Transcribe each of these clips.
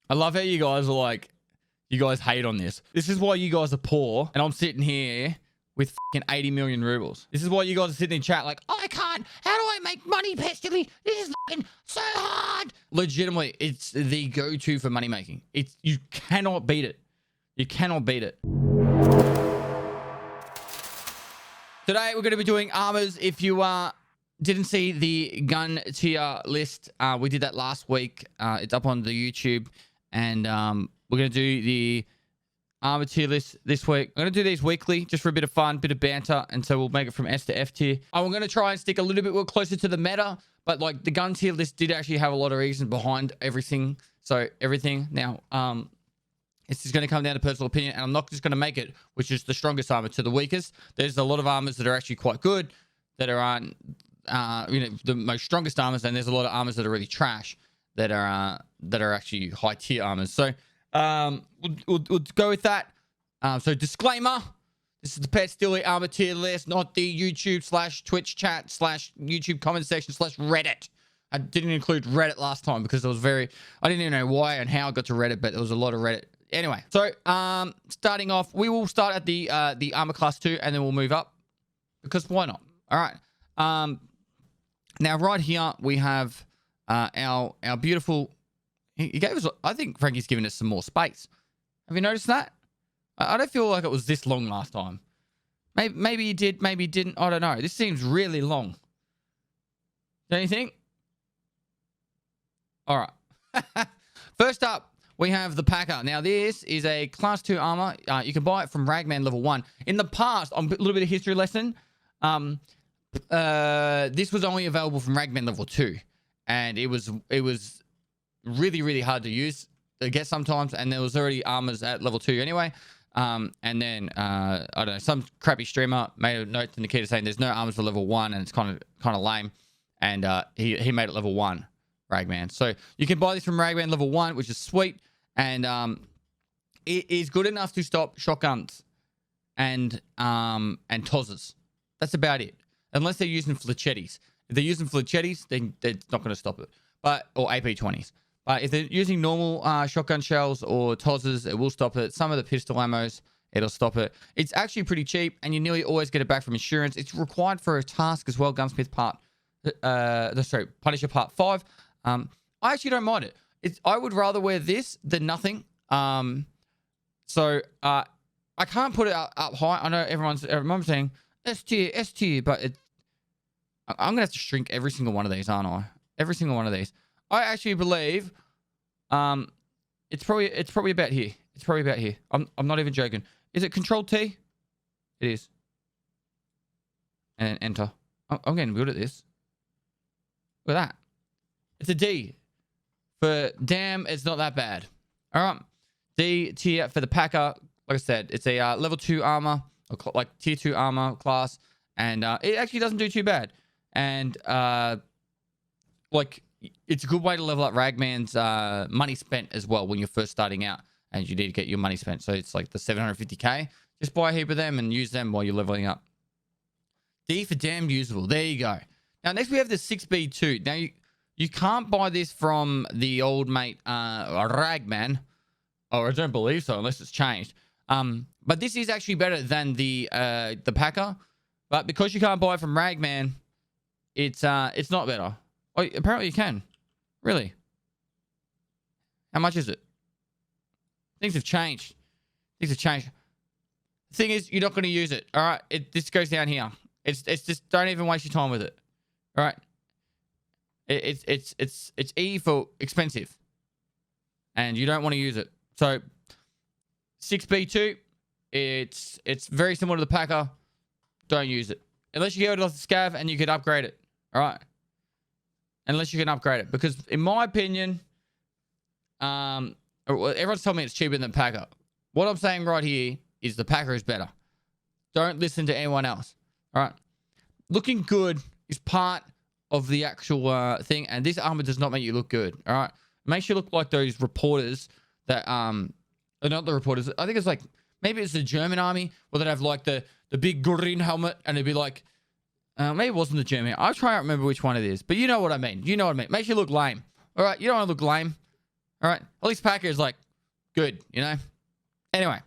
I love how you guys are like, you guys hate on this. This is why you guys are poor, and I'm sitting here with fucking 80 million rubles. This is why you guys are sitting in chat like, I can't. How do I make money, Pestily? This is fucking so hard. Legitimately, it's the go-to for money making. You cannot beat it. You cannot beat it. Today, we're going to be doing Armours. If you didn't see the gun tier list, we did that last week. It's up on the YouTube. And we're going to do the Armour tier list this week. I'm going to do these weekly just for a bit of fun, bit of banter. And so we'll make it from S to F tier. I'm going to try and stick a little bit more closer to the meta. But like the gun tier list did actually have a lot of reasons behind everything. So everything. Now, it's just going to come down to personal opinion. And I'm not just going to make it, which is the strongest armor to the weakest. There's a lot of armors that are actually quite good that are the most strongest armors. And there's a lot of armors that are really trash that are actually high tier armors. So we'll go with that. So disclaimer, this is the Pestily armor tier list, not the YouTube / Twitch chat / YouTube comment section / Reddit. I didn't include Reddit last time because it was I didn't even know why and how I got to Reddit, but there was a lot of Reddit. Anyway, so starting off, we will start at the armor class 2 and then we'll move up because why not? All right. Now right here we have our beautiful. He gave us. I think Frankie's given us some more space. Have you noticed that? I don't feel like it was this long last time. Maybe he did. Maybe he didn't. I don't know. This seems really long. Don't you think? All right. First up, we have the Packer. Now, this is a Class 2 armor. You can buy it from Ragman Level 1. In the past, a little bit of history lesson, this was only available from Ragman Level 2. And it was really, really hard to use, to get sometimes. And there was already armors at Level 2 anyway. And then, I don't know, some crappy streamer made a note to Nikita saying there's no armors for Level 1 and it's kind of lame. And he made it Level 1, Ragman. So you can buy this from Ragman Level 1, which is sweet. And it is good enough to stop shotguns and tozzers. That's about it. Unless they're using fletchettis. If they're using fletchettis, then they're not going to stop it. Or AP-20s. But if they're using normal shotgun shells or tozzers, it will stop it. Some of the pistol ammos, it'll stop it. It's actually pretty cheap, and you nearly always get it back from insurance. It's required for a task as well, Gunsmith Punisher Part 5. I actually don't mind it. I would rather wear this than nothing. So I can't put it up high. I know everyone's saying S tier, but I'm gonna have to shrink every single one of these, aren't I? Every single one of these. I actually believe it's probably about here. It's probably about here. I'm not even joking. Is it Control T? It is. And enter. I'm getting good at this. Look at that. It's a D. For damn, it's not that bad. All right. D tier for the Packer. Like I said, it's a level 2 armor, or like tier 2 armor class. And it actually doesn't do too bad. And like, it's a good way to level up Ragman's money spent as well when you're first starting out. And you need to get your money spent. So it's like the 750k. Just buy a heap of them and use them while you're leveling up. D for damn usable. There you go. Now, next we have the 6B2. Now, you can't buy this from the old mate Ragman, or I don't believe so unless it's changed. But this is actually better than the Packer. But because you can't buy it from Ragman, it's not better. Oh, apparently you can. Really? How much is it? Things have changed. Things have changed. The thing is, you're not going to use it. All right, this goes down here. It's just don't even waste your time with it. All right. It's E for expensive, and you don't want to use it. So 6B2, it's very similar to the Packer. Don't use it unless you get it off the scav and you can upgrade it. All right, unless you can upgrade it, because in my opinion, everyone's telling me it's cheaper than the Packer. What I'm saying right here is the Packer is better. Don't listen to anyone else. All right, looking good is part of the actual thing, and this armor does not make you look good. All right, it makes you look like those reporters that not the reporters. I think it's like maybe it's the German army where they'd have like the big green helmet, and it'd be like maybe it wasn't the German. I'll try to remember which one it is, but you know what I mean. You know what I mean. Makes you look lame. All right, you don't want to look lame. All right. At least Packer is like good, you know? Anyway,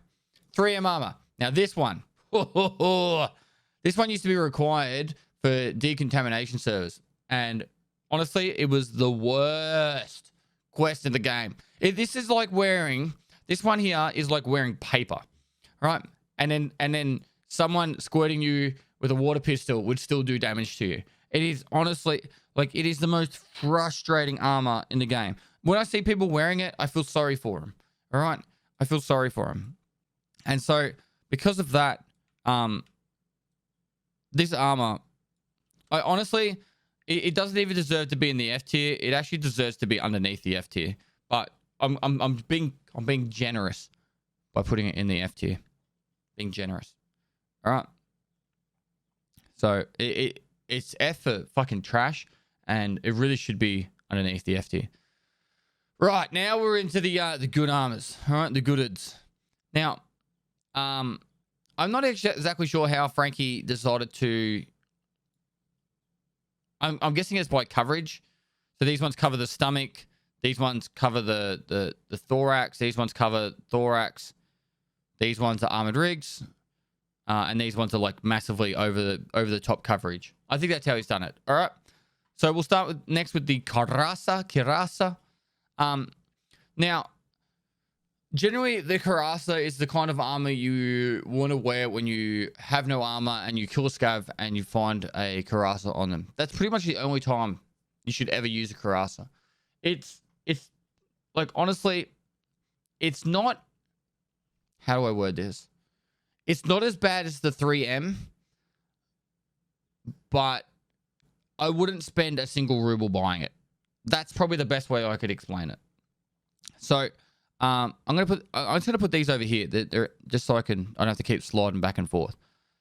3M armor. Now this one. This one used to be required for decontamination servers. And honestly, it was the worst quest in the game. This is like wearing, this one here is like wearing paper, right? And then someone squirting you with a water pistol would still do damage to you. It is honestly, like, it is the most frustrating armor in the game. When I see people wearing it, I feel sorry for them. All right? I feel sorry for them. And so, because of that, this armor, I honestly, it doesn't even deserve to be in the F tier. It actually deserves to be underneath the F tier. But I'm being generous by putting it in the F tier. Being generous. All right. So it's F for fucking trash, and it really should be underneath the F tier. Right, now we're into the good armors. All right, the goodeds. Now, I'm not exactly sure how Frankie decided to. I'm guessing it's by coverage. So these ones cover the stomach. These ones cover the thorax. These ones cover thorax. These ones are armored rigs. And these ones are like massively over the top coverage. I think that's how he's done it. All right. So we'll start next with the Karasa. Now, generally the Karasa is the kind of armor you want to wear when you have no armor and you kill a scav and you find a Karasa on them. That's pretty much the only time you should ever use a Karasa. It's like, honestly, it's not, how do I word this? It's not as bad as the 3M, but I wouldn't spend a single ruble buying it. That's probably the best way I could explain it. So, I'm just gonna put these over here. They're just so I don't have to keep sliding back and forth.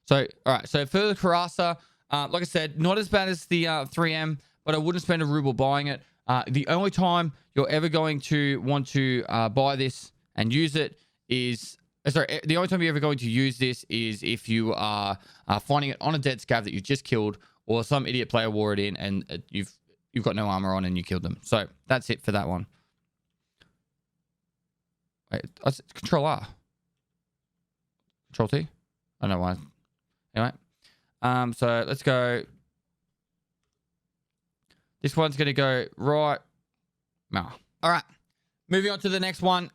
So, all right. So for the Karasa, like I said, not as bad as the 3M, but I wouldn't spend a ruble buying it. The only time you're ever going to want to buy this and use it is, the only time you're ever going to use this is if you are finding it on a dead scav that you just killed, or some idiot player wore it in and you've got no armor on and you killed them. So that's it for that one. Wait, Control R. Control T? I don't know why. Anyway. So let's go. This one's going to go right. No. All right. Moving on to the next one.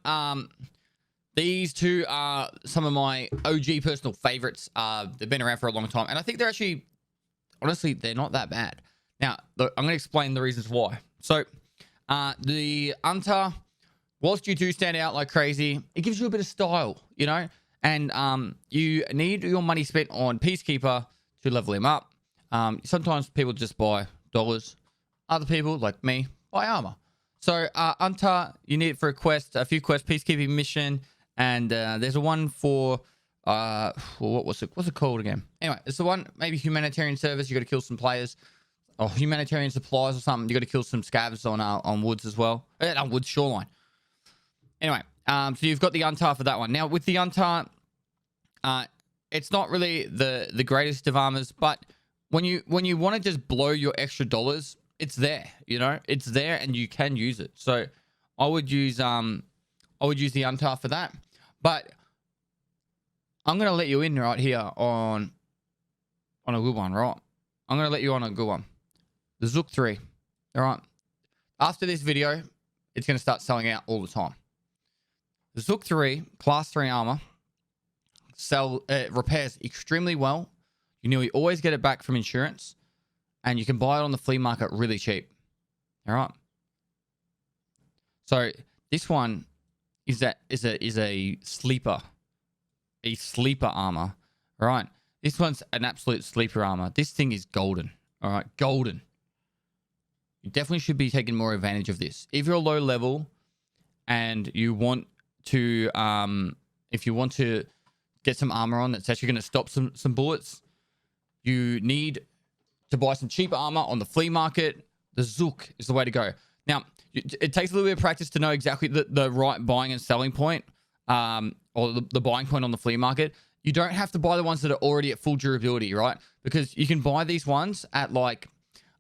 These two are some of my OG personal favorites. They've been around for a long time. And I think they're actually, honestly, they're not that bad. Now, look, I'm going to explain the reasons why. So, the Untar, whilst you do stand out like crazy, it gives you a bit of style, you know? And you need your money spent on Peacekeeper to level him up. Sometimes people just buy dollars. Other people, like me, buy armor. So, Untar, you need it for a few quests, Peacekeeping mission. And there's a one for, what's it called again? Anyway, it's the one, maybe humanitarian service. You got to kill some players. Or humanitarian supplies or something. You got to kill some scavs on woods as well. On woods shoreline. Anyway, so you've got the Untar for that one. Now, with the Untar, it's not really the greatest of armors, but when you want to just blow your extra dollars, it's there, you know? It's there and you can use it. So I would use the Untar for that. But I'm going to let you in right here on a good one, right? I'm going to let you on a good one. The Zook 3. All right. After this video, it's going to start selling out all the time. The Zook 3, Class 3 armor, repairs extremely well. You nearly always get it back from insurance. And you can buy it on the flea market really cheap. All right. So this one is a sleeper. A sleeper armor. All right. This one's an absolute sleeper armor. This thing is golden. All right. Golden. You definitely should be taking more advantage of this. If you're low level and you want to, if you want to get some armor on that's actually going to stop some bullets, you need to buy some cheap armor on the flea market. The Zook is the way to go. Now, it takes a little bit of practice to know exactly the right buying and selling point, or the buying point on the flea market. You don't have to buy the ones that are already at full durability, right? Because you can buy these ones at like,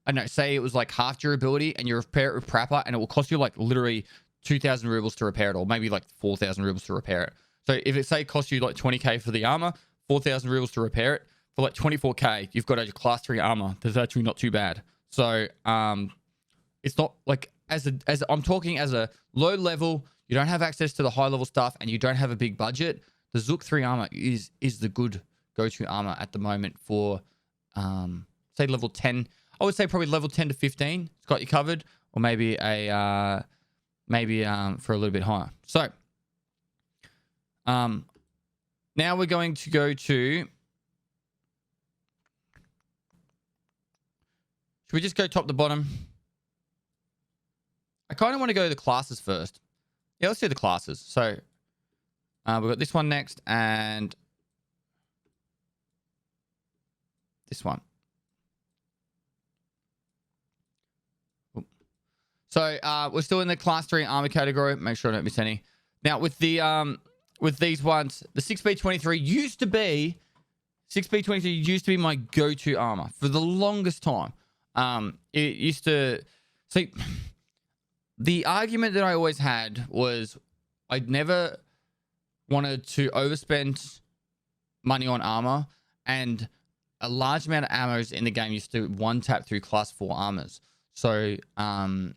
I don't know, say it was like half durability and you repair it with Prapper and it will cost you like literally 2,000 rubles to repair it, or maybe like 4,000 rubles to repair it. So if it say costs you like 20k for the armor, 4,000 rubles to repair it, for like 24k, you've got a class 3 armor. That's actually not too bad. So it's not like as I'm talking as a low level, you don't have access to the high level stuff, and you don't have a big budget. The Zook 3 armor is the good go-to armor at the moment for say level 10. I would say probably level 10 to 15. It's got you covered, or maybe a for a little bit higher. So now we're going to go to. Should we just go top to bottom? I kind of want to go to the classes first. Yeah, let's do the classes. So we've got this one next, and this one. So we're still in the class 3 armor category. Make sure I don't miss any. Now with the with these ones, the 6B23 used to be my go-to armor for the longest time. It used to see. The argument that I always had was I'd never wanted to overspend money on armor, and a large amount of ammos in the game used to one tap through class 4 armors. So LPS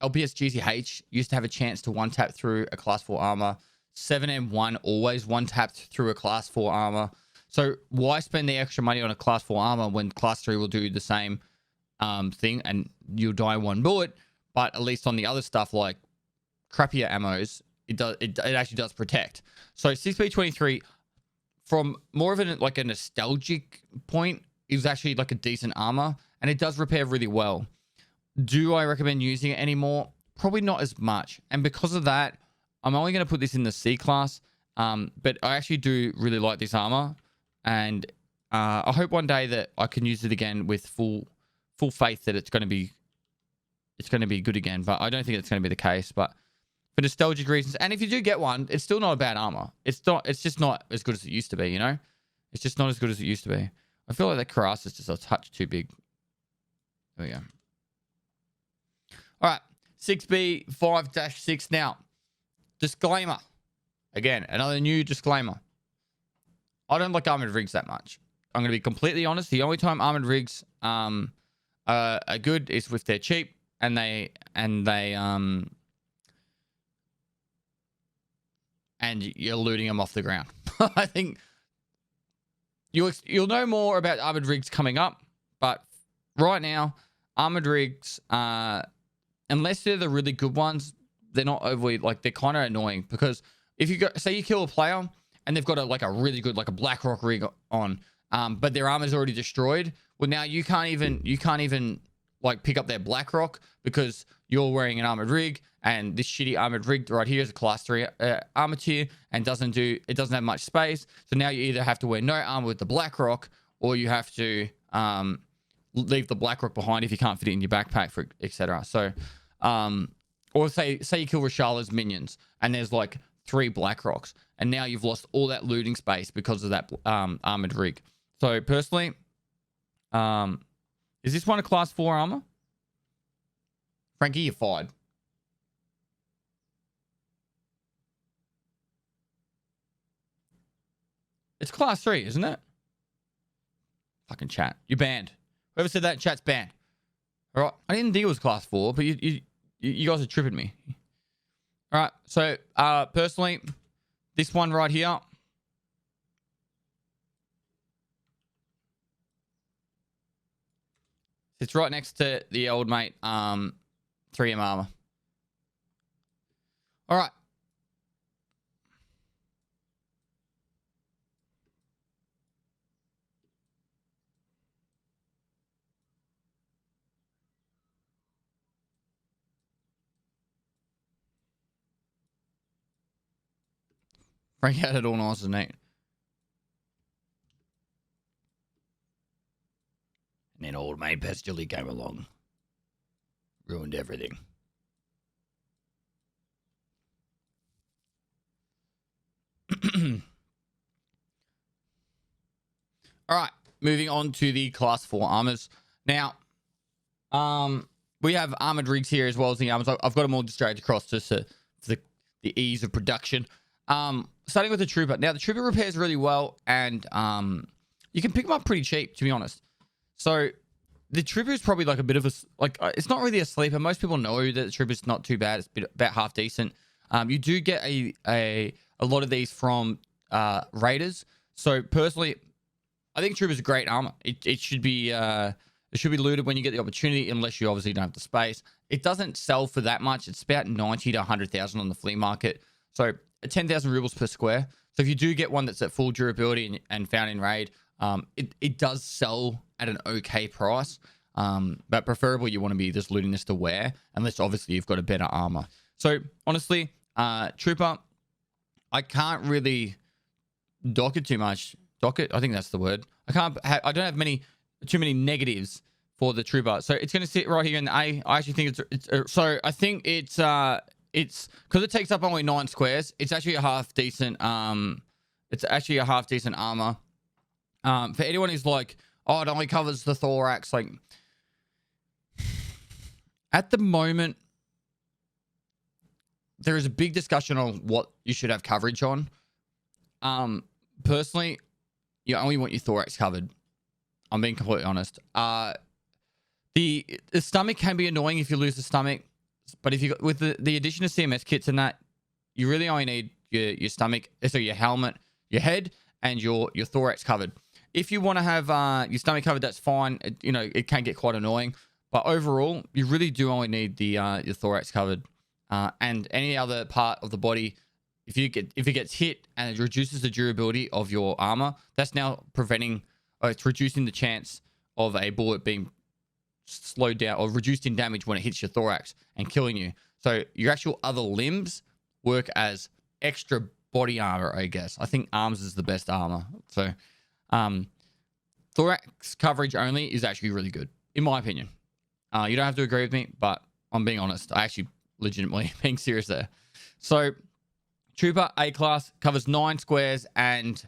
GCH used to have a chance to one tap through a class 4 armor. 7M1 always one tapped through a class 4 armor. So why spend the extra money on a class 4 armor when class 3 will do the same thing and you'll die one bullet? But at least on the other stuff like crappier ammos, it actually does protect. So 6B23, from more of a nostalgic point, is actually like a decent armor, and it does repair really well. Do I recommend using it anymore? Probably not as much. And because of that, I'm only going to put this in the C class. But I actually do really like this armor, and I hope one day that I can use it again with full faith that it's going to be good again. But I don't think it's going to be the case. But for nostalgic reasons, and if you do get one, it's still not a bad armor. It's just not as good as it used to be. You know, it's just not as good as it used to be. I feel like that Karasa is just a touch too big. There we go. All right, 6B5-6 now. Disclaimer. Again, another new disclaimer. I don't like armored rigs that much. I'm going to be completely honest. The only time armored rigs are good is if they're cheap and you're looting them off the ground. I think you'll know more about armored rigs coming up, but right now, armored rigs, unless they're the really good ones, they're not overly, they're kind of annoying, because if you say you kill a player and they've got a really good a BlackRock rig on, but their armor's already destroyed, well, now you can't even pick up their BlackRock because you're wearing an armored rig, and this shitty armored rig right here is a class 3 armor tier and doesn't have much space. So now you either have to wear no armor with the BlackRock, or you have to leave the BlackRock behind if you can't fit it in your backpack, for etc. So or say you kill Rashala's minions and there's 3 BlackRocks, and now you've lost all that looting space because of that armored rig. So personally, is this one a class 4 armor? Frankie, you're fired. It's class 3, isn't it? Fucking chat. You're banned. Whoever said that in chat's banned. All right. I didn't think it was class 4, but you guys are tripping me. All right. So, personally, this one right here. It's right next to the old mate, 3M armor. All right. Frank had it all nice and neat. And then old mate Pestily came along. Ruined everything. All right. Moving on to the class 4 armors. Now, we're we have armored rigs here as well as the armors. I've got them all just dragged across just for the ease of production. Starting with the trooper. Now the trooper repairs really well, and you can pick them up pretty cheap, to be honest. So the trooper is probably like a bit of a it's not really a sleeper. Most people know that the trooper is not too bad. It's about half decent. You do get a lot of these from raiders. So personally, I think trooper is a great armor. It should be looted when you get the opportunity, unless you obviously don't have the space. It doesn't sell for that much. It's about 90 to 100,000 on the flea market. So 10,000 rubles per square. So if you do get one that's at full durability and found in raid, it does sell at an okay price. But preferably you want to be just looting this to wear, unless obviously you've got a better armor. So honestly, trooper, I can't really dock it too much. Dock it, I think that's the word. I don't have too many negatives for the trooper. So it's going to sit right here in the A. I actually think so I think it's because it takes up only 9 squares. It's actually a half decent armor. For anyone who's like, oh, it only covers the thorax, like at the moment there is a big discussion on what you should have coverage on. Personally, you only want your thorax covered. I'm being completely honest. The stomach can be annoying if you lose the stomach, but if you with the addition of CMS kits and that, you really only need your stomach, so your helmet, your head, and your thorax covered. If you want to have your stomach covered, that's fine. It can get quite annoying, but overall, you really do only need the your thorax covered, and any other part of the body. If it gets hit and it reduces the durability of your armor, that's now it's reducing the chance of a bullet being slowed down or reduced in damage when it hits your thorax and killing you. So your actual other limbs work as extra body armor, I guess. I think arms is the best armor. So thorax coverage only is actually really good, in my opinion. You don't have to agree with me, but I'm being honest. I actually legitimately being serious there. So trooper A class covers 9 squares, and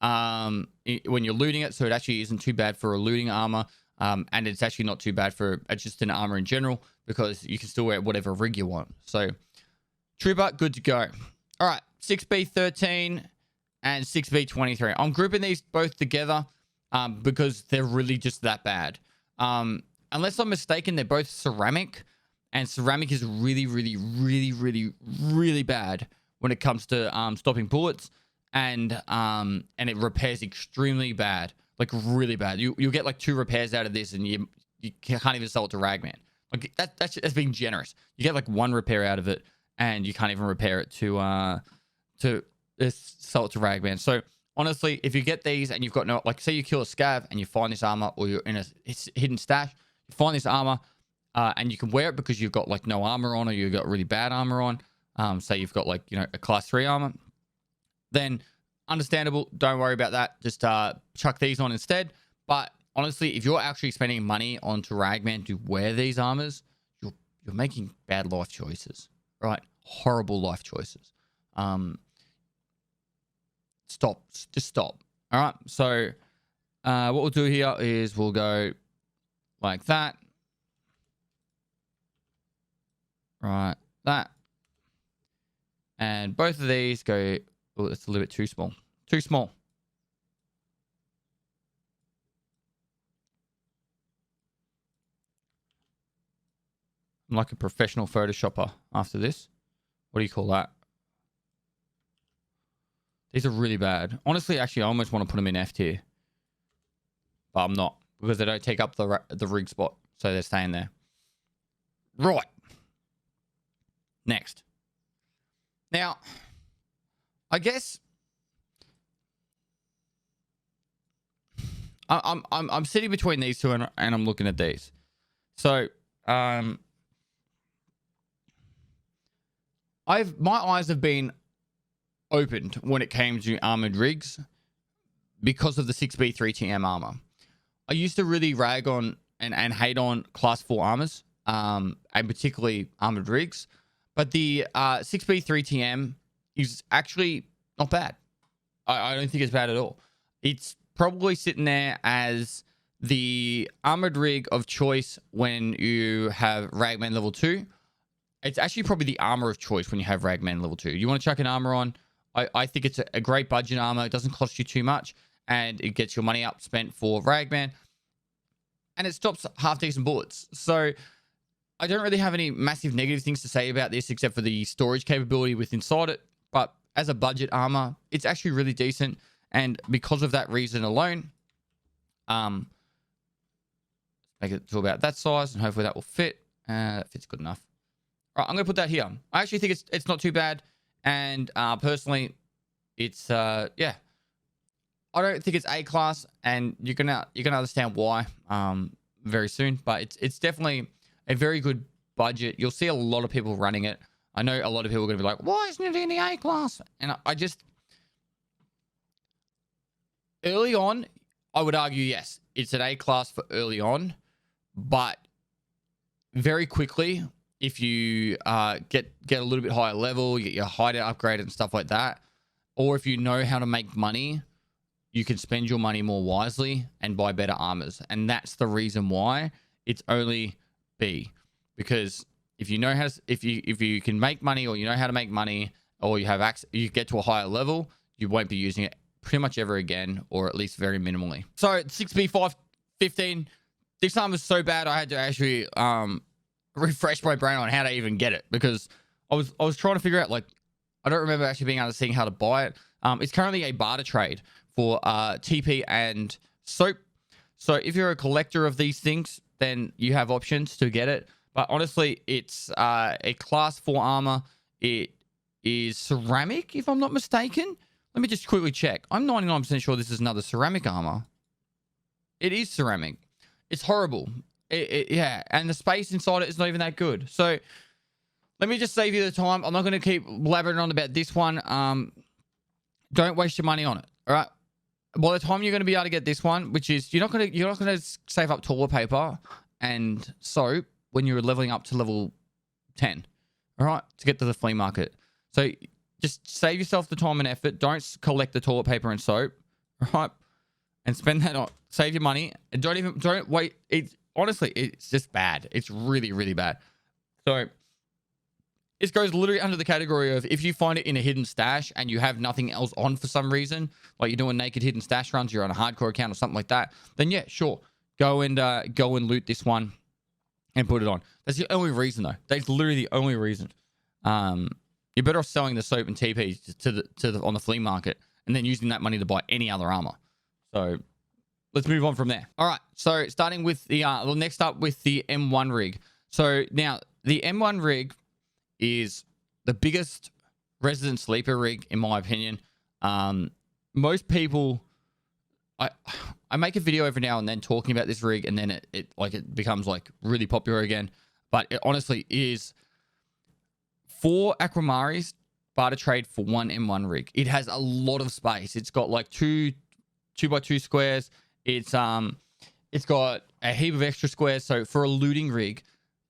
when you're looting it, so it actually isn't too bad for a looting armor, and it's actually not too bad for just an armor in general, because you can still wear whatever rig you want. So trooper, good to go. All right, 6B13 and 6B23. I'm grouping these both together because they're really just that bad. Unless I'm mistaken, they're both ceramic, and ceramic is really, really, really, really, really bad when it comes to stopping bullets, and it repairs extremely bad, like really bad. You'll get like 2 repairs out of this, and you can't even sell it to Ragman. Like that's being generous. You get like 1 repair out of it, and you can't even repair it to sell it to Ragman. So honestly, if you get these and you've got no, like say you kill a scav and you find this armor, or you're in a hidden stash, you find this armor, and you can wear it because you've got like no armor on, or you've got really bad armor on. Say you've got like, a class 3 armor, then understandable. Don't worry about that. Just chuck these on instead. But honestly, if you're actually spending money onto Ragman to wear these armors, you're making bad life choices, right? Horrible life choices. Just stop. All right. So what we'll do here is we'll go like that. Right. That. And both of these go, oh, it's a little bit too small. Too small. I'm like a professional Photoshopper after this. What do you call that? These are really bad. Honestly, actually, I almost want to put them in F tier. But I'm not, because they don't take up the rig spot. So they're staying there. Right. Next. Now, I guess I'm sitting between these two, and I'm looking at these. So my eyes have been opened when it came to armored rigs because of the 6B3TM armor. I used to really rag on and hate on class 4 armors, and particularly armored rigs. But the 6B3TM is actually not bad. I don't think it's bad at all. It's probably sitting there as the armored rig of choice when you have Ragman level 2. It's actually probably the armor of choice when you have Ragman level 2. You want to chuck an armor on. I think it's a great budget armor. It doesn't cost you too much, and it gets your money up spent for Ragman, and it stops half-decent bullets. So I don't really have any massive negative things to say about this except for the storage capability with inside it. But as a budget armor, it's actually really decent. And because of that reason alone, make it to about that size, and hopefully that will fit. That fits good enough. All right, I'm going to put that here. I actually think it's not too bad. And personally, it's, yeah. I don't think it's A class, and you're gonna understand why very soon. But it's definitely a very good budget. You'll see a lot of people running it. I know a lot of people are going to be like, why isn't it in the A class? And I just... Early on, I would argue, yes, it's an A class for early on. But very quickly, if you get a little bit higher level, you get your hideout upgraded and stuff like that, or if you know how to make money, you can spend your money more wisely and buy better armors. And that's the reason why it's only B. Because if you know how to, if you can make money, or you know how to make money, or you have access, you get to a higher level, you won't be using it pretty much ever again, or at least very minimally. So 6B515, this armor is so bad I had to actually refresh my brain on how to even get it, because I was trying to figure out, like, I don't remember actually being able to see how to buy it. It's currently a barter trade for TP and soap. So if you're a collector of these things, then you have options to get it. But honestly, it's a class 4 armor. It is ceramic, if I'm not mistaken. Let me just quickly check. I'm 99% sure this is another ceramic armor. It is ceramic. It's horrible. Yeah, and the space inside it is not even that good. So let me just save you the time. I'm not going to keep blabbering on about this one. Don't waste your money on it. All right. By the time you're going to be able to get this one, which is you're not going to save up toilet paper and soap when you're leveling up to level 10. All right, to get to the flea market. So just save yourself the time and effort. Don't collect the toilet paper and soap. All right, and spend that on. Save your money and don't wait. Honestly, it's just bad. It's really, really bad. So this goes literally under the category of if you find it in a hidden stash and you have nothing else on for some reason, like you're doing naked hidden stash runs, you're on a hardcore account or something like that, then yeah, sure. Go and loot this one and put it on. That's the only reason though. That's literally the only reason. You're better off selling the soap and TP to the on the flea market and then using that money to buy any other armor. So let's move on from there. All right. So starting with the well, next up with the M1 rig. So now the M1 rig is the biggest resident sleeper rig in my opinion. Most people, I make a video every now and then talking about this rig, and then it becomes like really popular again. But it honestly is 4 Aquamaris barter trade for 1 M1 rig. It has a lot of space. It's got like 2x2 squares. It's got a heap of extra squares. So for a looting rig,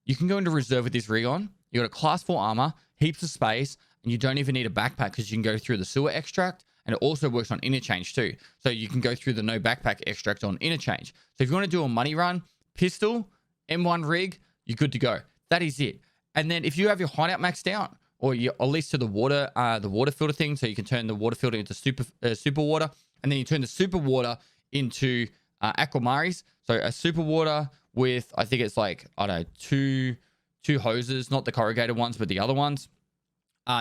you can go into reserve with this rig on. You got a class 4 armor, heaps of space, and you don't even need a backpack because you can go through the sewer extract, and it also works on interchange too. So you can go through the no backpack extract on interchange. So if you want to do a money run, pistol, M1 rig, you're good to go. That is it. And then if you have your hideout maxed out, or you at least to the water filter thing, so you can turn the water filter into super water, and then you turn the super water into Aquamaris. So a super water with, I think it's like, I don't know, two hoses, not the corrugated ones, but the other ones.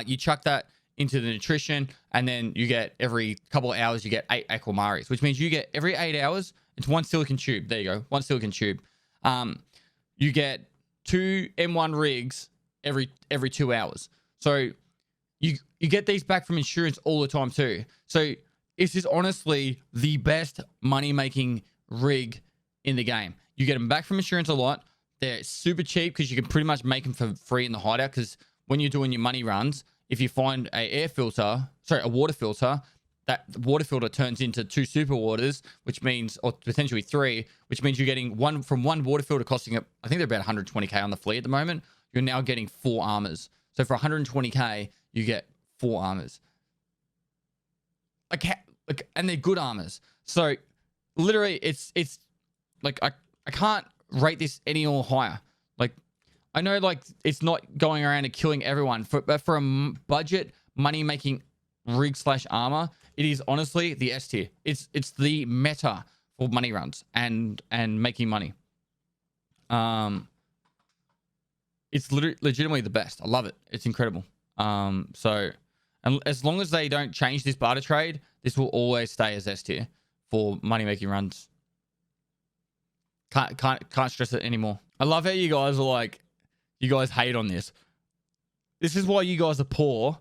You chuck that into the nutrition, and then you get every couple of hours, you get 8 Aquamaris, which means you get every 8 hours, it's 1 silicon tube. There you go, 1 silicon tube. You get 2 M1 rigs every 2 hours. So you get these back from insurance all the time too. So this is honestly the best money-making rig in the game. You get them back from insurance a lot. They're super cheap because you can pretty much make them for free in the hideout, because when you're doing your money runs, if you find a water filter, that water filter turns into 2 super waters, which means, or potentially 3, which means you're getting one from 1 water filter costing, I think they're about 120k on the fleet at the moment. You're now getting 4 armors. So for 120k, you get 4 armors. And they're good armors. So literally, it's like I can't rate this any more higher. Like, I know like it's not going around and killing everyone, but for a budget money making rig slash armor, it is honestly the S tier. It's the meta for money runs and making money. It's legitimately the best. I love it. It's incredible. So, and as long as they don't change this barter trade, this will always stay as S tier for money making runs. Can't stress it anymore. I love how you guys are like, you guys hate on this. This is why you guys are poor,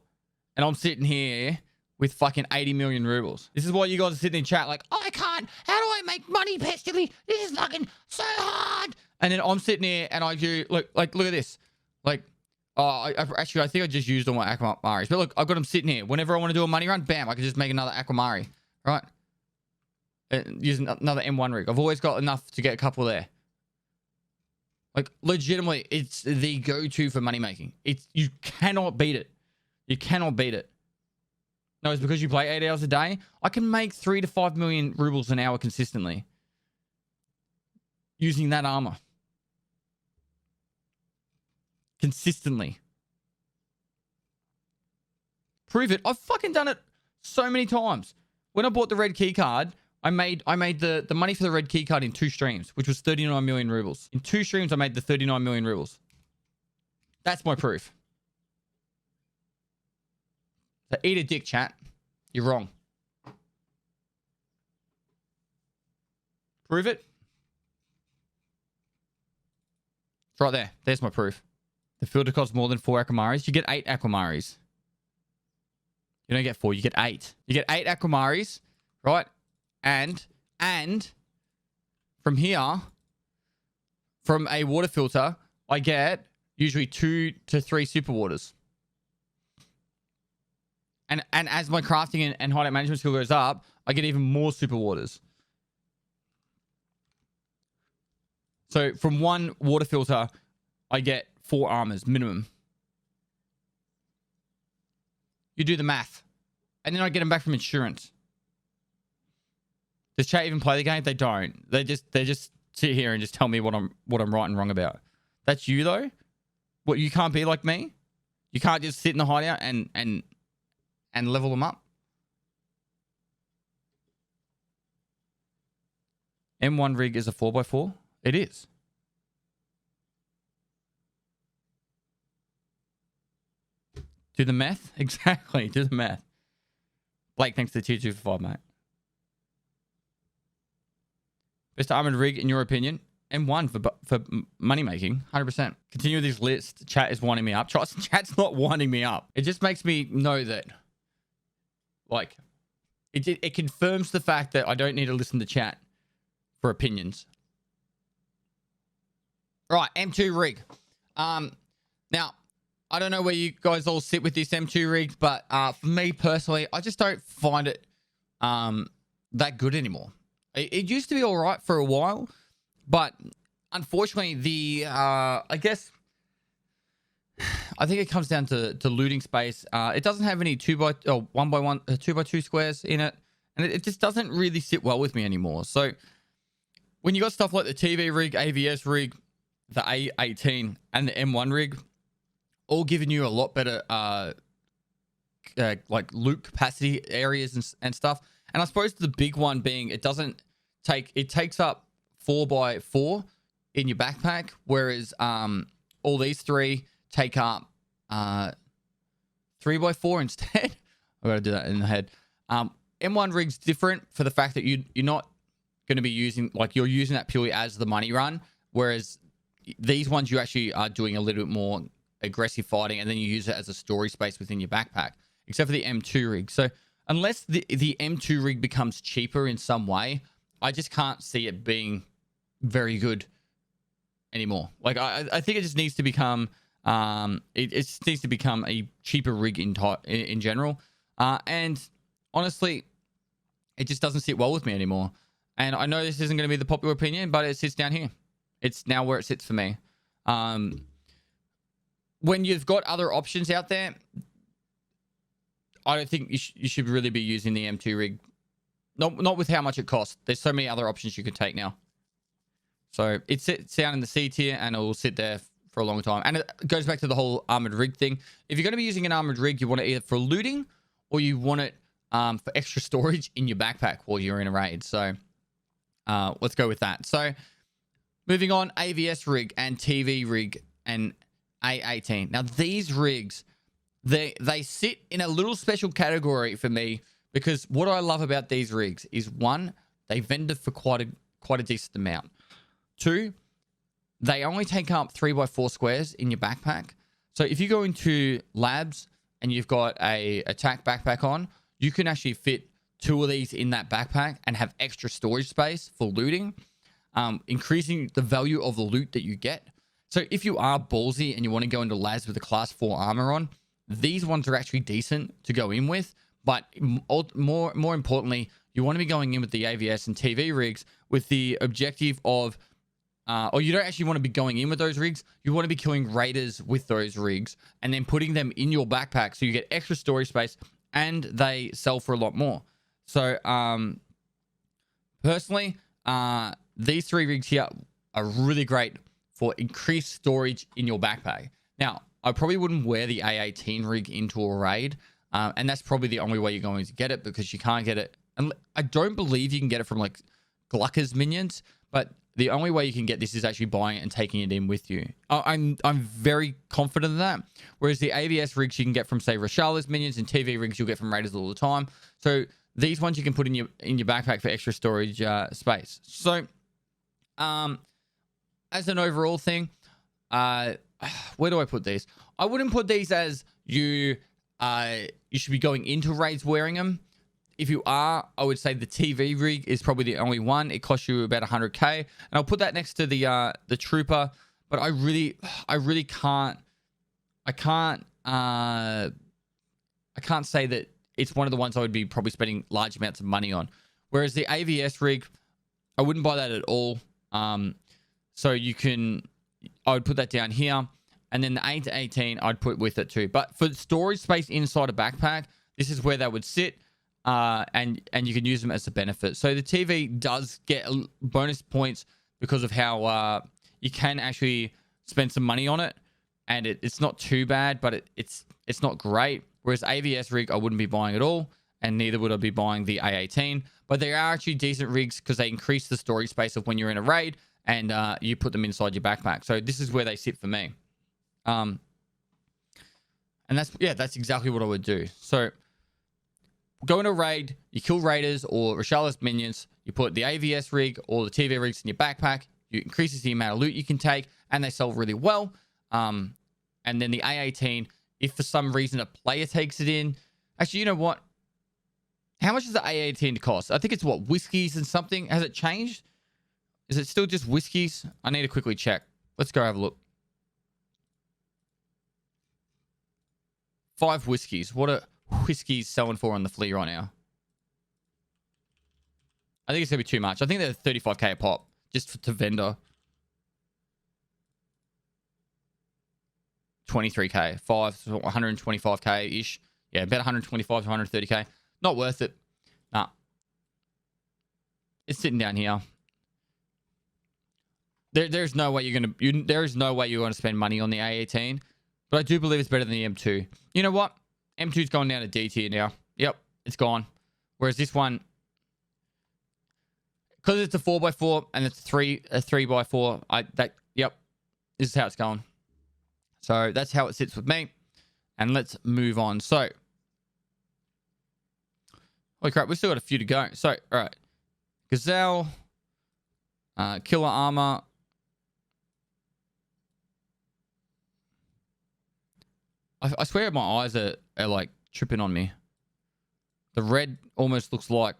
and I'm sitting here with fucking 80 million rubles. This is why you guys are sitting in chat like, oh, I can't. How do I make money, Pestily? This is fucking so hard. And then I'm sitting here and I do look at this. Like, I think I just used all my Aquamaris. But look, I've got them sitting here. Whenever I want to do a money run, bam, I can just make another Aquamari, right? Use another M1 rig. I've always got enough to get a couple there. Like, legitimately, it's the go-to for money making. You cannot beat it. You cannot beat it. No, it's because you play 8 hours a day. I can make 3 to 5 million rubles an hour consistently using that armor. Consistently. Prove it. I've fucking done it so many times. When I bought the red key card, I made the money for the red key card in 2 streams, which was 39 million rubles. In 2 streams, I made the 39 million rubles. That's my proof. So eat a dick, chat. You're wrong. Prove it. It's right there. There's my proof. The filter costs more than 4 Aquamaris. You get 8 Aquamaris. You don't get 4. You get 8. You get 8 Aquamaris, right? And from here, from a water filter, I get usually 2 to 3 super waters. And as my crafting and hideout management skill goes up, I get even more super waters. So from one water filter, I get 4 armors minimum. You do the math. And then I get them back from insurance. Does chat even play the game? They don't. They just sit here and just tell me what I'm right and wrong about. That's you though? What, you can't be like me? You can't just sit in the hideout and level them up? M1 rig is a 4x4? It is. Do the math? Exactly. Do the math. Blake, thanks to the tier 2 for 5, mate. Best armored rig, in your opinion? M1 for money making, 100%. Continue with this list. Chat is winding me up. Chat's not winding me up. It just makes me know that, like, it confirms the fact that I don't need to listen to chat for opinions. Right, M2 rig. Now, I don't know where you guys all sit with this M2 rig, but for me personally, I just don't find it that good anymore. It used to be all right for a while, but unfortunately, I guess I think it comes down to looting space. It doesn't have any 2x2 squares in it, and it just doesn't really sit well with me anymore. So when you got stuff like the TV rig, AVS rig, the A18, and the M1 rig, all giving you a lot better like loot capacity areas and stuff. And I suppose the big one being it takes up 4x4 in your backpack, whereas all these 3 take up 3x4 instead. I've got to do that in the head. M1 rig's different for the fact that you're not going to be using, like, you're using that purely as the money run, whereas these ones you actually are doing a little bit more aggressive fighting, and then you use it as a storage space within your backpack, except for the M2 rig. So unless the M2 rig becomes cheaper in some way, I just can't see it being very good anymore. Like, I think it just needs to become it just needs to become a cheaper rig in general. And honestly, it just doesn't sit well with me anymore. And I know this isn't going to be the popular opinion, but it sits down here. It's now where it sits for me. When you've got other options out there, I don't think you should really be using the M2 rig. Not with how much it costs. There's so many other options you could take now. So it sits down in the C tier and it will sit there for a long time. And it goes back to the whole armored rig thing. If you're going to be using an armored rig, you want it either for looting or you want it for extra storage in your backpack while you're in a raid. So let's go with that. So moving on, AVS rig and TV rig and A18. Now these rigs, they sit in a little special category for me because what I love about these rigs is, one, they vendor for quite a decent amount. Two, they only take up 3x4 squares in your backpack. So if you go into labs and you've got a attack backpack on, you can actually fit 2 of these in that backpack and have extra storage space for looting, increasing the value of the loot that you get. So if you are ballsy and you want to go into labs with a class 4 armor on, these ones are actually decent to go in with. But more importantly, you want to be going in with the AVS and TV rigs with the objective of, or you don't actually want to be going in with those rigs. You want to be killing raiders with those rigs and then putting them in your backpack so you get extra storage space and they sell for a lot more. So personally, these 3 rigs here are really great for increased storage in your backpack. Now, I probably wouldn't wear the A18 rig into a raid, and that's probably the only way you're going to get it because you can't get it. And I don't believe you can get it from like Glucker's minions, but the only way you can get this is actually buying it and taking it in with you. I'm very confident in that. Whereas the AVS rigs you can get from, say, Rashala's minions, and TV rigs you'll get from raiders all the time. So these ones you can put in your backpack for extra storage space. So as an overall thing, where do I put these? I wouldn't put these as you should be going into raids wearing them. If you are, I would say the TV rig is probably the only one. It costs you about 100k, and I'll put that next to the trooper. But I really can't. I can't say that it's one of the ones I would be probably spending large amounts of money on. Whereas the AVS rig, I wouldn't buy that at all. So I would put that down here, and then the 8 to 18 I'd put with it too. But for storage space inside a backpack, this is where they would sit. And you can use them as a benefit. So the TV does get bonus points because of how you can actually spend some money on it, and it's not too bad, but it's not great. Whereas AVS rig, I wouldn't be buying at all, and neither would I be buying the A18. But they are actually decent rigs because they increase the storage space of when you're in a raid, and you put them inside your backpack. So this is where they sit for me. And that's exactly what I would do. So go in a raid, you kill raiders or Rashala's minions, you put the AVS rig or the TV rigs in your backpack, it increases the amount of loot you can take, and they sell really well. And then the A18, if for some reason a player takes it in, actually, you know what? How much does the A18 cost? I think it's what, whiskeys and something? Has it changed? Is it still just whiskeys? I need to quickly check. Let's go have a look. 5 whiskeys. What are whiskeys selling for on the flea right now? I think it's gonna be too much. I think they're 35k a pop just to vendor. 23k, 5, so 125k ish. Yeah, about 125 to 130k. Not worth it. Nah. It's sitting down here. There's no way you're gonna spend money on the A18, but I do believe it's better than the M2. You know what? M2's going down to D tier now. Yep, it's gone. Whereas this one, because it's a 4x4 and it's a 3x4, yep, this is how it's going. So that's how it sits with me. And let's move on. So, holy crap, we've still got a few to go. So, all right, Gazelle, Killer Armour. I swear my eyes are like tripping on me. The red almost looks like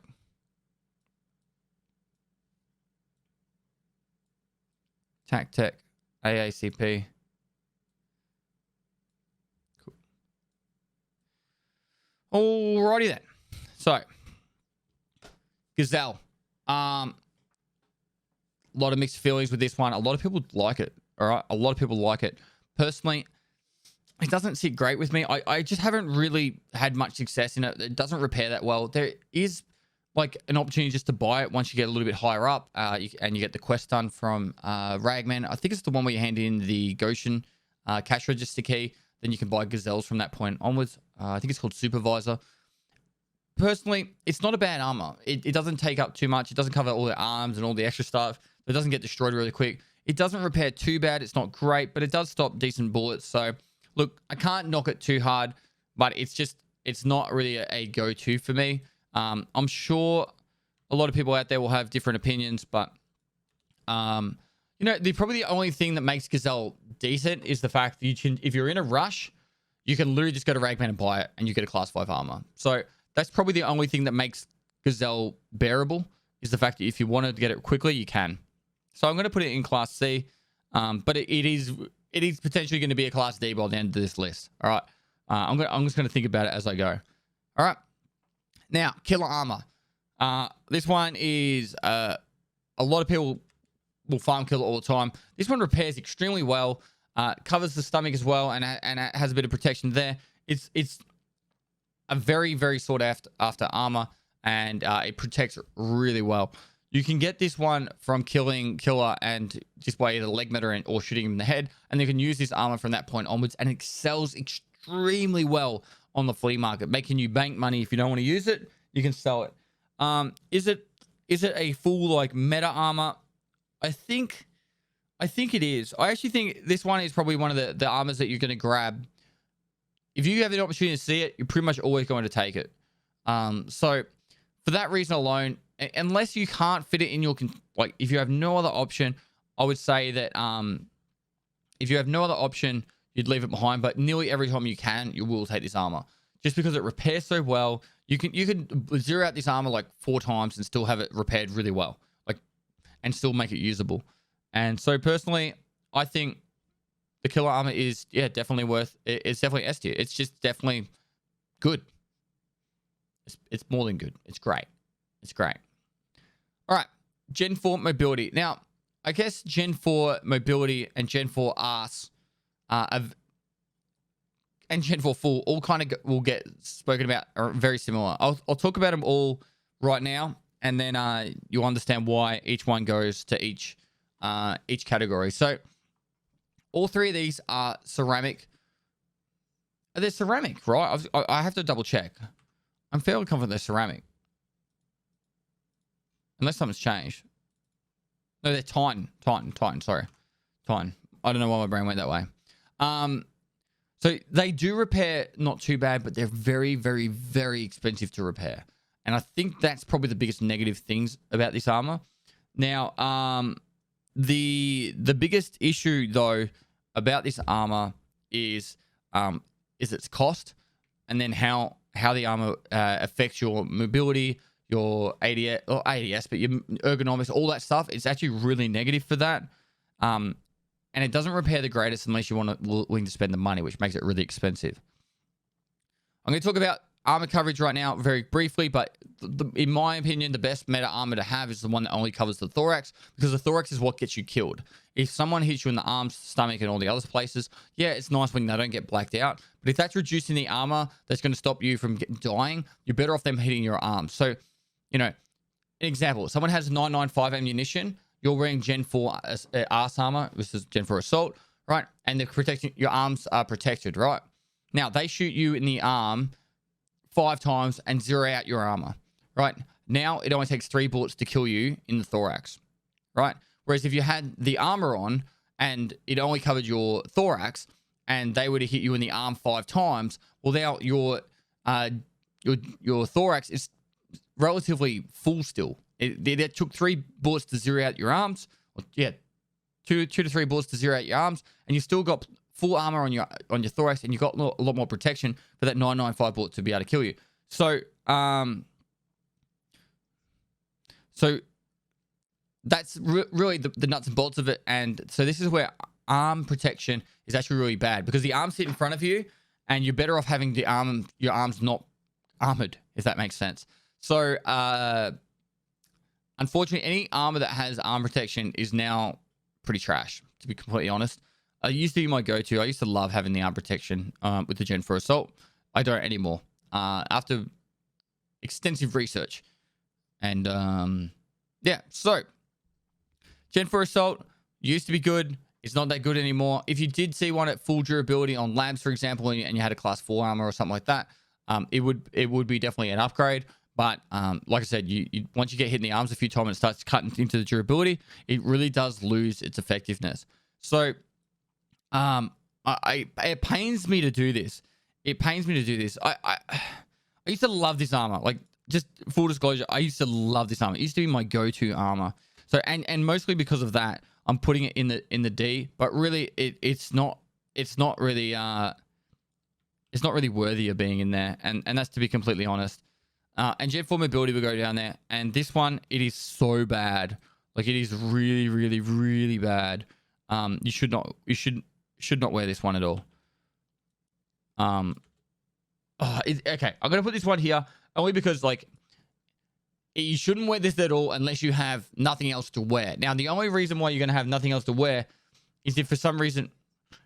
Tech AACP. Cool. Alrighty then. So Gazelle. A lot of mixed feelings with this one. A lot of people like it. All right. A lot of people like it. Personally, it doesn't sit great with me. I just haven't really had much success in it. It doesn't repair that well. There is like an opportunity just to buy it once you get a little bit higher up, and you get the quest done from Ragman. I think it's the one where you hand in the Goshen cash register key. Then you can buy gazelles from that point onwards. I think it's called Supervisor. Personally, it's not a bad armor. It doesn't take up too much. It doesn't cover all the arms and all the extra stuff. It doesn't get destroyed really quick. It doesn't repair too bad. It's not great, but it does stop decent bullets. So, look, I can't knock it too hard, but it's not really a go-to for me. I'm sure a lot of people out there will have different opinions, but you know, probably the only thing that makes Gazelle decent is the fact that you can, if you're in a rush, you can literally just go to Ragman and buy it, and you get a class 5 armor. So that's probably the only thing that makes Gazelle bearable, is the fact that if you wanted to get it quickly, you can. So I'm going to put it in class C, but it is potentially going to be a class D by the end of this list. All right, I'm just going to think about it as I go. All right, now killer armor. This one is a lot of people will farm kill it all the time. This one repairs extremely well, covers the stomach as well, and it has a bit of protection there. It's a very, very sought after armor, and it protects really well. You can get this one from killing Killer and just by either leg meter or shooting him in the head, and you can use this armor from that point onwards, and it excels extremely well on the flea market, making you bank money. If you don't want to use it, you can sell it. Is it a full like meta armor? I think it is. I actually think this one is probably one of the armors that you're going to grab. If you have the opportunity to see it, you're pretty much always going to take it. So for that reason alone, unless you can't fit it in your, like, if you have no other option, I would say that if you have no other option, you'd leave it behind. But nearly every time you will take this armor, just because it repairs so well. You can zero out this armor like 4 times and still have it repaired really well, like, and still make it usable. And so personally, I think the killer armor is, yeah, definitely worth it. It's definitely S tier. It's just definitely good. It's more than good. It's great. It's great. All right, Gen 4 mobility. Now, I guess Gen 4 mobility and Gen 4 arse and Gen 4 full all kind of will get spoken about, are very similar. I'll talk about them all right now, and then you'll understand why each one goes to each category. So all 3 of these are ceramic. They're ceramic, right? I have to double check. I'm fairly confident they're ceramic. Unless something's changed. No, they're Titan, sorry. Titan. I don't know why my brain went that way. So they do repair not too bad, but they're very, very, very expensive to repair. And I think that's probably the biggest negative things about this armor. Now, the biggest issue, though, about this armor is its cost, and then how the armor affects your mobility, your ADS, but your ergonomics, all that stuff. It's actually really negative for that. And it doesn't repair the greatest unless you're willing to spend the money, which makes it really expensive. I'm going to talk about armor coverage right now very briefly, but in my opinion, the best meta armor to have is the one that only covers the thorax, because the thorax is what gets you killed. If someone hits you in the arms, stomach, and all the other places, yeah, it's nice when they don't get blacked out. But if that's reducing the armor that's going to stop you from dying, you're better off them hitting your arms. So, you know, an example, someone has 995 ammunition, you're wearing Gen 4 arse armor, this is Gen 4 assault, right? And they're protecting, your arms are protected, right? Now, they shoot you in the arm 5 times and zero out your armor, right? Now, it only takes 3 bullets to kill you in the thorax, right? Whereas if you had the armor on and it only covered your thorax and they were to hit you in the arm 5 times, well, now your thorax is relatively full still. It took 3 bullets to zero out your arms. Well, yeah, 2 to 3 bullets to zero out your arms, and you still got full armor on your thorax, and you got a lot more protection for that 995 bullet to be able to kill you. So, that's really the nuts and bolts of it. And so this is where arm protection is actually really bad, because the arms sit in front of you, and you're better off having your arms not armored, if that makes sense. So, unfortunately, any armor that has arm protection is now pretty trash, to be completely honest. It used to be my go-to. I used to love having the arm protection with the Gen 4 Assault. I don't anymore. After extensive research, And yeah, so Gen 4 Assault used to be good. It's not that good anymore. If you did see one at full durability on labs, for example, and you had a class 4 armor or something like that, it would be definitely an upgrade. But like I said, you once you get hit in the arms a few times and it starts cutting into the durability, it really does lose its effectiveness. So it pains me to do this. It pains me to do this. I used to love this armor. Like, just full disclosure, I used to love this armor. It used to be my go-to armor. So and mostly because of that, I'm putting it in the D. But really, it's not really worthy of being in there. And that's to be completely honest. And Gen 4 mobility will go down there. And this one, it is so bad. Like, it is really, really, really bad. You should not wear this one at all. Okay, I'm gonna put this one here only because, like, you shouldn't wear this at all unless you have nothing else to wear. Now, the only reason why you're gonna have nothing else to wear is if for some reason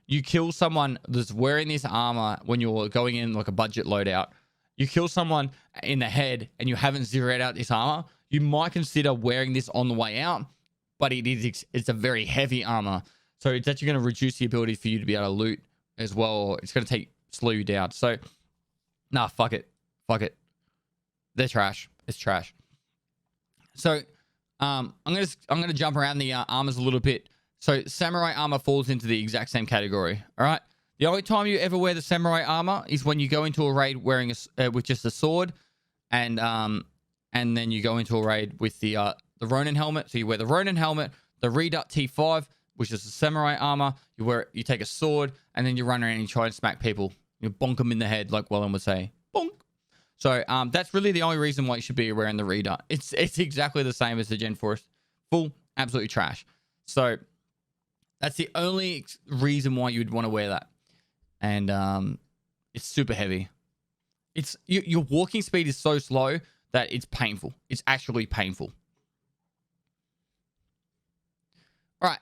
you kill someone that's wearing this armor when you're going in like a budget loadout. You kill someone in the head and you haven't zeroed out this armor, you might consider wearing this on the way out, but it's a very heavy armor. So it's actually going to reduce the ability for you to be able to loot as well. It's going to slow you down. So, nah, fuck it. Fuck it. They're trash. It's trash. So, I'm gonna jump around the armors a little bit. So, samurai armor falls into the exact same category. All right. The only time you ever wear the samurai armor is when you go into a raid wearing with just a sword, and then you go into a raid with the Ronin helmet. So you wear the Ronin helmet, the Reduct T5, which is the samurai armor. You take a sword, and then you run around and you try and smack people. You bonk them in the head, like Wellen would say. Bonk. So that's really the only reason why you should be wearing the Reduct. It's exactly the same as the Gen 4 full, absolutely trash. So that's the only reason why you'd want to wear that. And it's super heavy. Your walking speed is so slow that it's painful. It's actually painful. All right.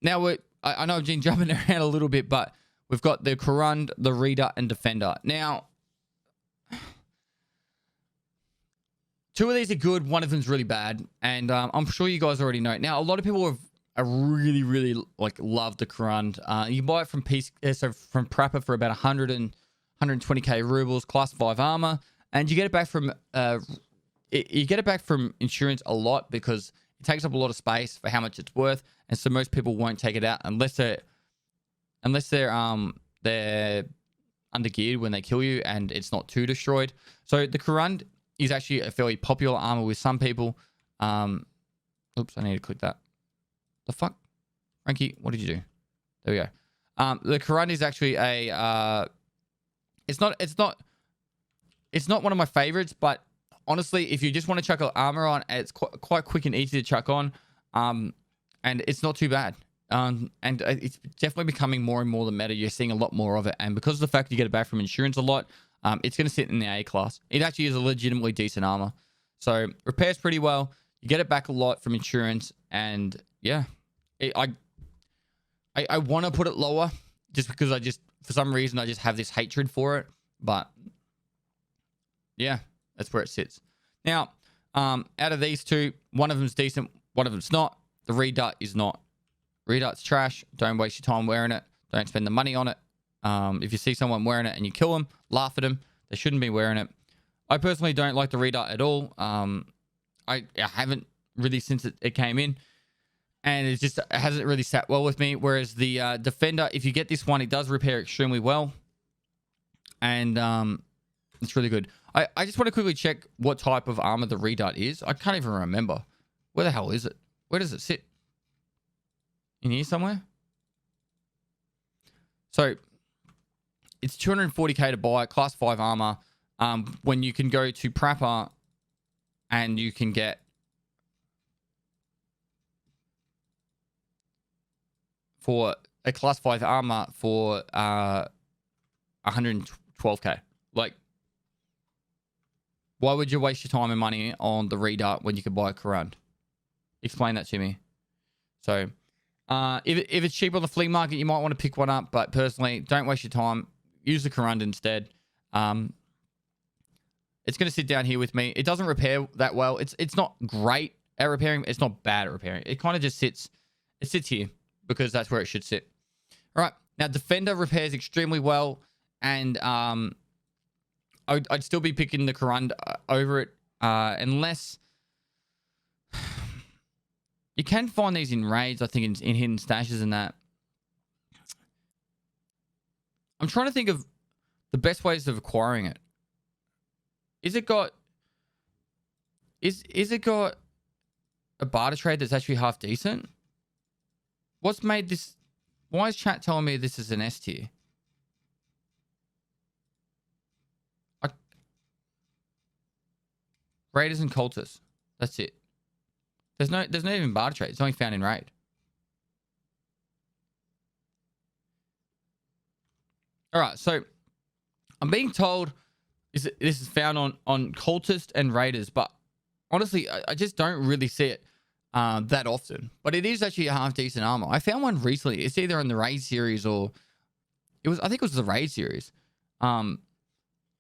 Now I know I've been jumping around a little bit, but we've got the Karund, the Reader, and Defender. Now, two of these are good. One of them's really bad, and I'm sure you guys already know. Now, a lot of people have really, really love the Karund. You can buy it from from Prapper for about 120k rubles, class 5 armor, and you get it back from insurance a lot because it takes up a lot of space for how much it's worth, and so most people won't take it out unless they're undergeared when they kill you and it's not too destroyed. So the Karund is actually a fairly popular armor with some people. Oops, I need to click that. The fuck? Frankie, what did you do? There we go. The Karund is actually it's not one of my favorites, but honestly, if you just want to chuck an armor on, it's quite quick and easy to chuck on. And it's not too bad. And it's definitely becoming more and more the meta. You're seeing a lot more of it. And because of the fact you get it back from insurance a lot, it's going to sit in the A class. It actually is a legitimately decent armor. So repairs pretty well. You get it back a lot from insurance. And yeah, I want to put it lower just because for some reason, I just have this hatred for it. But yeah, that's where it sits. Now, out of these two, one of them's decent, one of them's not. The Reduct is not. Redut's trash. Don't waste your time wearing it. Don't spend the money on it. If you see someone wearing it and you kill them, laugh at them. They shouldn't be wearing it. I personally don't like the Reduct at all. I haven't really since it came in. And it hasn't really sat well with me. Whereas the Defender, if you get this one, it does repair extremely well. And it's really good. I just want to quickly check what type of armor the Reduct is. I can't even remember. Where the hell is it? Where does it sit? In here somewhere? So, it's 240k to buy, class 5 armor. When you can go to Prapper and you can get for a class 5 armor for 112k. Like, why would you waste your time and money on the Reduct when you could buy a Karund? Explain that to me. So, if it's cheap on the flea market, you might want to pick one up. But personally, don't waste your time. Use the Karund instead. It's going to sit down here with me. It doesn't repair that well. It's not great at repairing. It's not bad at repairing. It kind of just sits. It sits here because that's where it should sit. All right. Now, Defender repairs extremely well. And I'd still be picking the Karund over it unless... You can find these in raids, I think, in hidden stashes and that. I'm trying to think of the best ways of acquiring it. Is it got a barter trade that's actually half decent? What's made this? Why is chat telling me this is an S tier? Raiders and cultists. That's it. There's no even barter trade. It's only found in raid. All right, so I'm being told this is found on cultists and raiders, but honestly, I just don't really see it that often. But it is actually a half decent armor. I found one recently. It's either in the raid series or I think it was the raid series. Like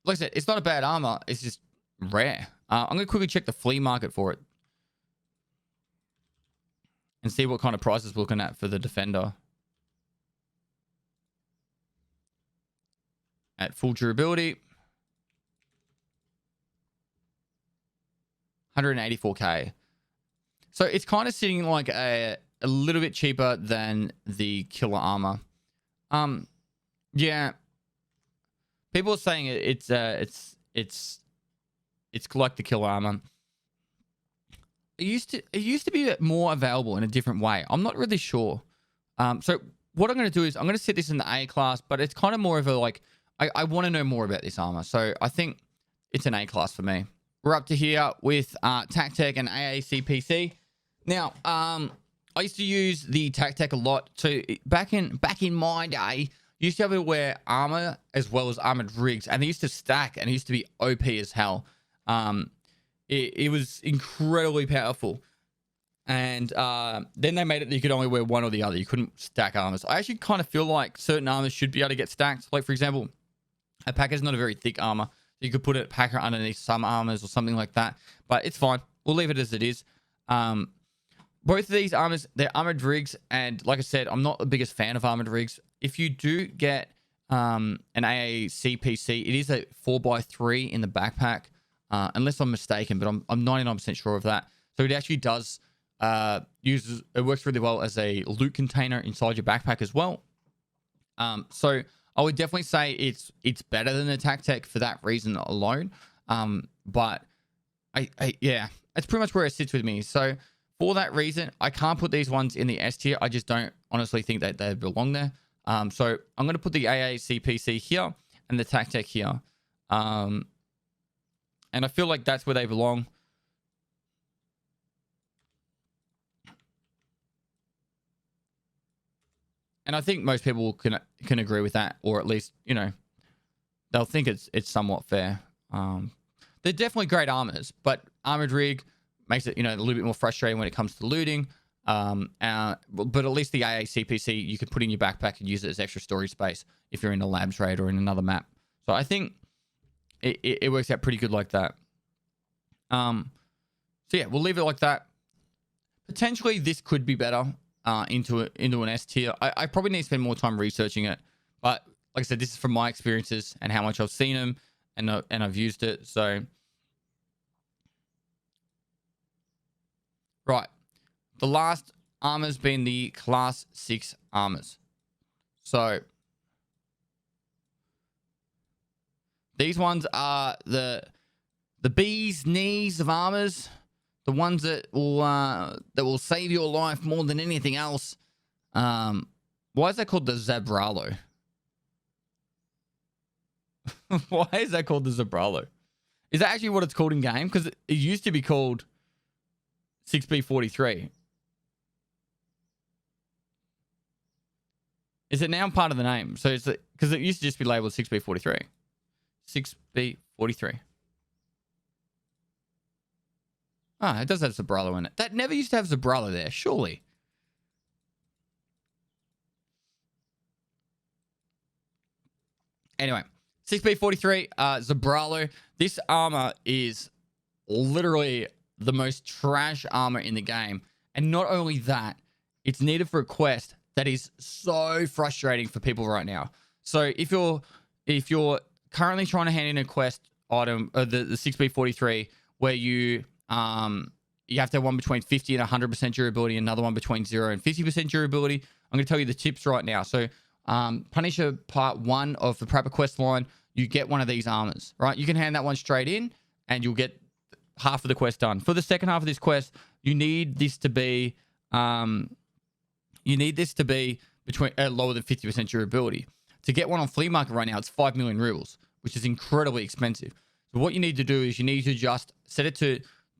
I said, it's not a bad armor. It's just rare. I'm gonna quickly check the flea market for it and see what kind of prices we're looking at for the Defender. At full durability, 184k. So it's kind of sitting like a little bit cheaper than the killer armor. Yeah. People are saying it's like the killer armor. It used to be more available in a different way. I'm not really sure. So what I'm going to do is I'm going to set this in the A class, but it's kind of more of a like, I want to know more about this armor. So I think it's an A class for me. We're up to here with TacTech and AACPC. Now, I used to use the TacTech a lot. So back in my day, you used to be able to wear armor as well as armored rigs, and they used to stack, and it used to be OP as hell. It was incredibly powerful. And then they made it that you could only wear one or the other. You couldn't stack armors. I actually kind of feel like certain armors should be able to get stacked. Like, for example, a Packer is not a very thick armor. You could put a Packer underneath some armors or something like that. But it's fine. We'll leave it as it is. Both of these armors, they're armored rigs. And like I said, I'm not the biggest fan of armored rigs. If you do get an AACPC, it is a 4x3 in the backpack. Unless I'm mistaken, but I'm 99% sure of that. So it actually does it works really well as a loot container inside your backpack as well. So I would definitely say it's better than the TacTech for that reason alone. But yeah, that's pretty much where it sits with me. So for that reason, I can't put these ones in the S tier. I just don't honestly think that they belong there. So I'm going to put the AACPC here and the TacTech here. And I feel like that's where they belong. And I think most people can agree with that, or at least, you know, they'll think it's somewhat fair. They're definitely great armors, but armored rig makes it, you know, a little bit more frustrating when it comes to looting. But at least the AACPC you could put in your backpack and use it as extra storage space if you're in a labs raid or in another map. So I think it works out pretty good like that. So yeah, we'll leave it like that. Potentially this could be better into an S tier. I probably need to spend more time researching it, but like I said, this is from my experiences and how much I've seen them and I've used it. So right, the last armor's been the class 6 armors. So these ones are the bee's knees of armors. The ones that will save your life more than anything else. Why is that called the Zabralo? Why is that called the Zabralo? Is that actually what it's called in game? Because it used to be called 6B43. Is it now part of the name? So it's because it used to just be labeled 6B43. 6B43. Ah, it does have Zabralo in it. That never used to have Zabralo there, surely. Anyway, 6B43, Zabralo. This armor is literally the most trash armor in the game. And not only that, it's needed for a quest that is so frustrating for people right now. So if you're currently trying to hand in a quest item, the 6B43, where you have to have one between 50 and 100% durability, another one between 0 and 50% durability. I'm going to tell you the tips right now. So Punisher Part 1 of the Prepper quest line, you get one of these armors, right? You can hand that one straight in and you'll get half of the quest done. For the second half of this quest, you need this to be between lower than 50% durability. To get one on flea market right now, it's 5 million rubles, which is incredibly expensive. So what you need to do is you need to just set it to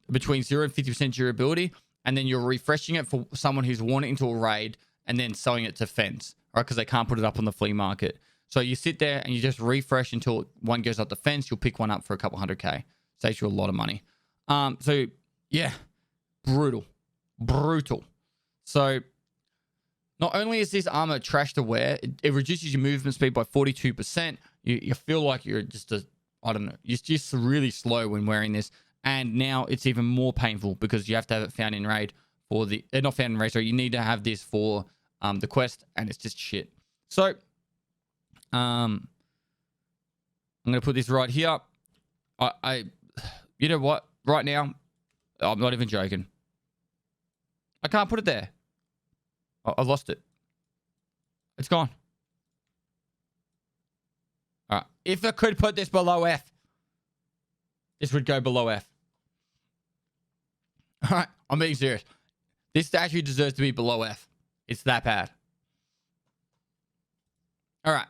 between 0 and 50% durability, and then you're refreshing it for someone who's worn it into a raid and then selling it to fence, right? Because they can't put it up on the flea market. So you sit there and you just refresh until one goes up the fence. You'll pick one up for a couple 100K. Saves you a lot of money. So yeah, brutal. So not only is this armor trash to wear, it reduces your movement speed by 42%. You feel like you're just you're just really slow when wearing this. And now it's even more painful because you have to have it found in raid for the... not found in raid, sorry. You need to have this for the quest, and it's just shit. So, I'm going to put this right here. You know what? Right now, I'm not even joking. I can't put it there. I lost it. It's gone. All right. If I could put this below F, this would go below F. All right. I'm being serious. This statue deserves to be below F. It's that bad. All right.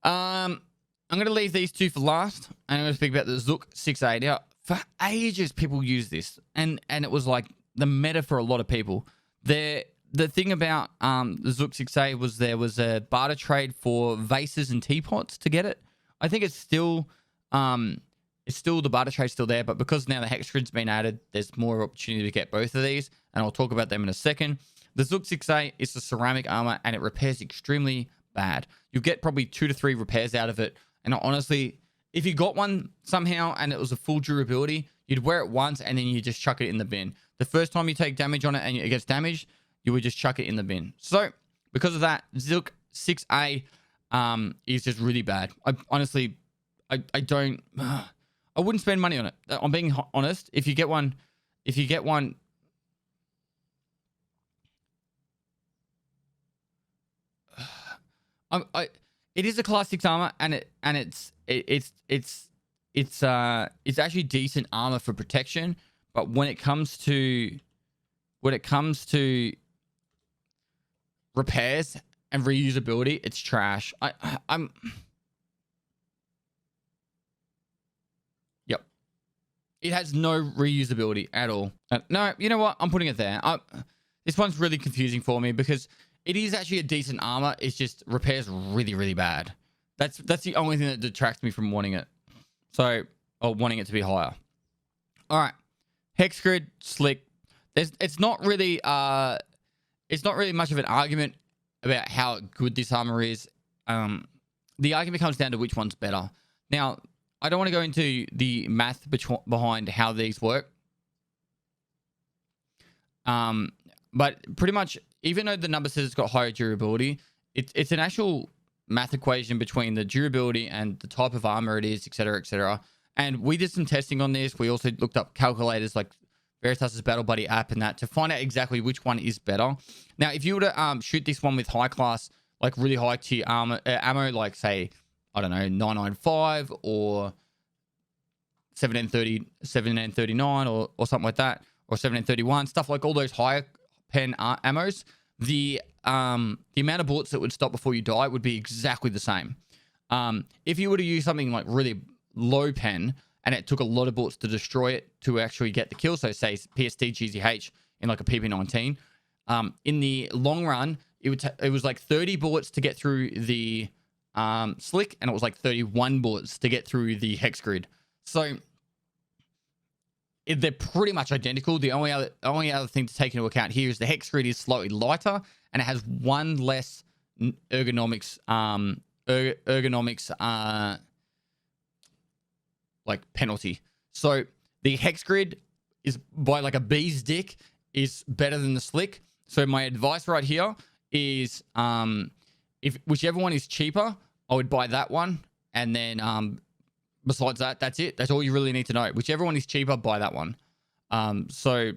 I'm going to leave these two for last. And I'm going to speak about the Zook 6A. Now, for ages, people use this. And it was like the meta for a lot of people. The thing about the Zook 6A was there was a barter trade for vases and teapots to get it. I think it's still the barter trade's still there, but because now the hex grid's been added, there's more opportunity to get both of these, and I'll talk about them in a second. The Zook 6A is a ceramic armor, and it repairs extremely bad. You'll get probably 2 to 3 repairs out of it, and honestly, if you got one somehow and it was a full durability, you'd wear it once and then you just chuck it in the bin. The first time you take damage on it and it gets damaged, you would just chuck it in the bin. So, because of that, Zook 6A is just really bad. I wouldn't spend money on it. I'm being honest. If you get one, it is a class 6 armor, and it's actually decent armor for protection. But when it comes to repairs and reusability, it's trash. Yep. It has no reusability at all. No, you know what? I'm putting it there. This one's really confusing for me because it is actually a decent armor. It's just repairs really, really bad. That's the only thing that detracts me from wanting it. So, or wanting it to be higher. All right. Hex grid, slick. It's not really much of an argument about how good this armor is. The argument comes down to which one's better. Now, I don't want to go into the math behind how these work. But pretty much, even though the number says it's got higher durability, it's an actual math equation between the durability and the type of armor it is, etc., etc. And we did some testing on this. We also looked up calculators like Veritas's Battle Buddy app and that to find out exactly which one is better. Now, if you were to shoot this one with high class, like really high tier ammo, like say, I don't know, 995 or 7N39 or something like that, or 7N31, stuff like all those higher pen ammos, the amount of bullets that would stop before you die would be exactly the same. If you were to use something like really low pen and it took a lot of bullets to destroy it to actually get the kill, so say PSD GZH in like a PP19, in the long run, it was like 30 bullets to get through the slick, and it was like 31 bullets to get through the hex grid. So they're pretty much identical. The only other thing to take into account here is the hex grid is slightly lighter and it has one less ergonomics like penalty. So the hex grid is by like a bee's dick is better than the slick. So my advice right here is if whichever one is cheaper, I would buy that one. And then besides that, that's it. That's all you really need to know. Whichever one is cheaper, buy that one. So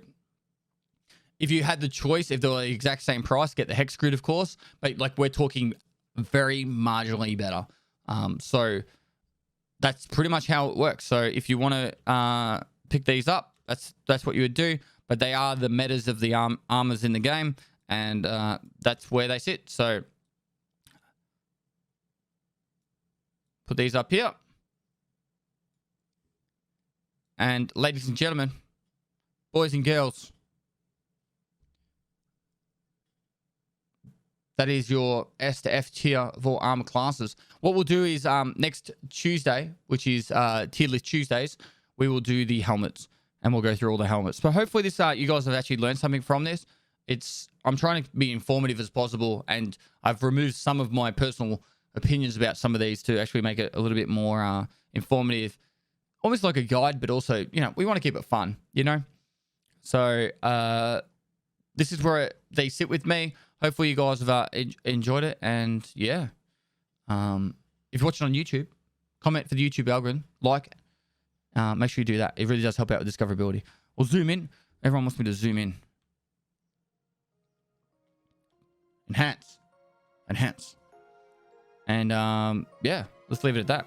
if you had the choice, if they were the exact same price, get the hex grid, of course. But like we're talking very marginally better. So that's pretty much how it works. So if you want to pick these up, that's what you would do. But they are the metas of the armors in the game, and that's where they sit. So put these up here. And ladies and gentlemen, boys and girls, that is your S to F tier of all armor classes. What we'll do is next Tuesday, which is tier list Tuesdays, we will do the helmets, and we'll go through all the helmets. But hopefully this you guys have actually learned something from this. I'm trying to be informative as possible, and I've removed some of my personal opinions about some of these to actually make it a little bit more informative, almost like a guide, but also, you know, we want to keep it fun, you know? So this is where they sit with me. Hopefully you guys have enjoyed it, and yeah. If you're watching on YouTube, comment for the YouTube algorithm, like, make sure you do that. It really does help out with discoverability. We'll zoom in. Everyone wants me to zoom in. Enhance. And yeah, let's leave it at that.